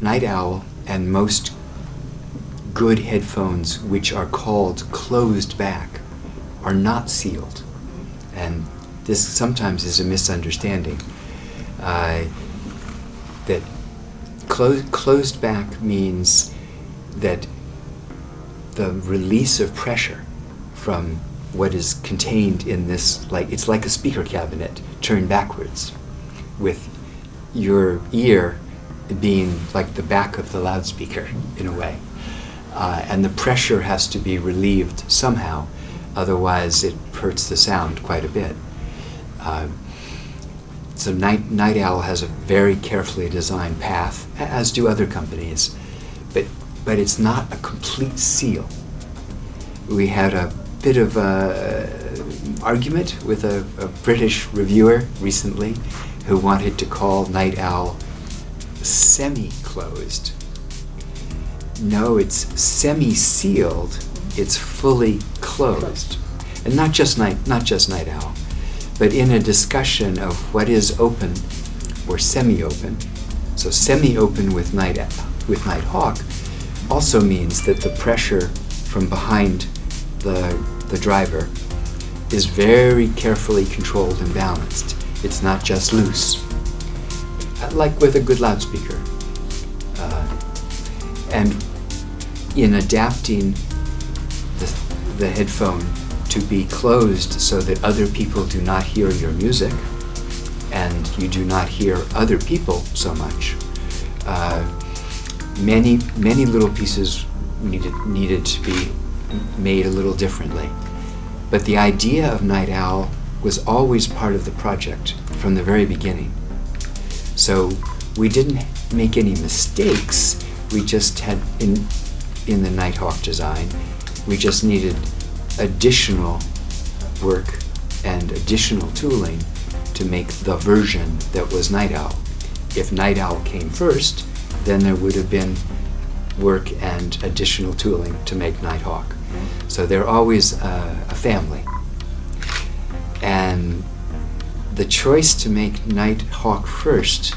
NightOwl and most good headphones, which are called closed back, are not sealed. And this sometimes is a misunderstanding. That closed back means that the release of pressure from what is contained in this, it's like a speaker cabinet turned backwards, with your ear being like the back of the loudspeaker in a way. And the pressure has to be relieved somehow, otherwise it hurts the sound quite a bit. So NightOwl has a very carefully designed path, as do other companies, but it's not a complete seal. We had a bit of an argument with a British reviewer recently who wanted to call NightOwl semi-closed. No, it's semi-sealed, it's fully closed. And not just NightOwl, but in a discussion of what is open or semi-open. So semi-open with Nighthawk also means that the pressure from behind the driver is very carefully controlled and balanced. It's not just loose, like with a good loudspeaker. And in adapting the headphone to be closed so that other people do not hear your music and you do not hear other people so much, many little pieces needed to be made a little differently. But the idea of NightOwl was always part of the project from the very beginning. So we didn't make any mistakes. We just had, in the Nighthawk design, we just needed additional work and additional tooling to make the version that was NightOwl. If NightOwl came first, then there would have been work and additional tooling to make Nighthawk. So they're always a family. And the choice to make Nighthawk first,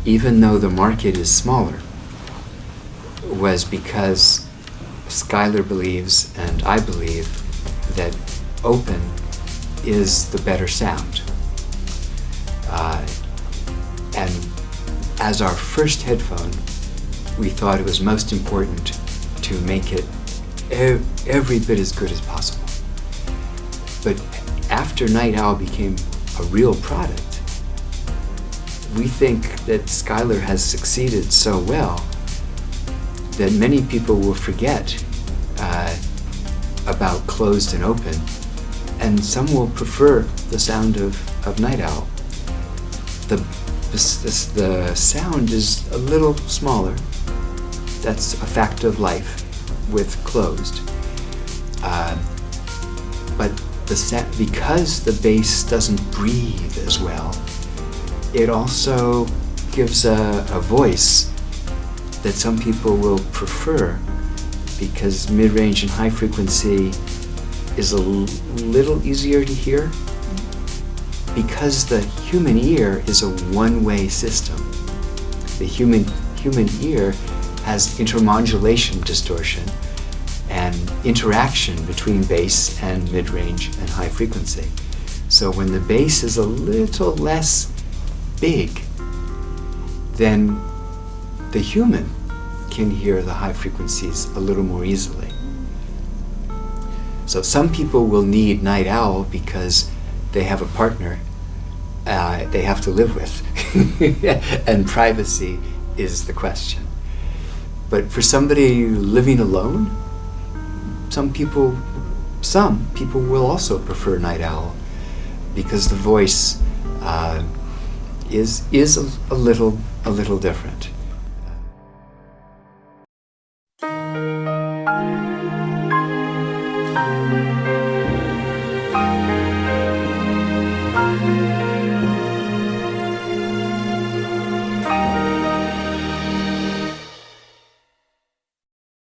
even though the market is smaller, was because Skylar believes, and I believe, that open is the better sound. And as our first headphone, we thought it was most important to make it every bit as good as possible. But after NightOwl became a real product, we think that Skylar has succeeded so well that many people will forget about closed and open, and some will prefer the sound of NightOwl. The sound is a little smaller. That's a fact of life with closed. But because the bass doesn't breathe as well, it also gives a voice that some people will prefer, because mid-range and high frequency is a little easier to hear, because the human ear is a one-way system. The human ear has intermodulation distortion and interaction between bass and mid-range and high frequency. So when the bass is a little less big, then the human can hear the high frequencies a little more easily. So some people will need NightOwl because they have a partner they have to live with, and privacy is the question. But for somebody living alone, some people will also prefer NightOwl because the voice is a little different.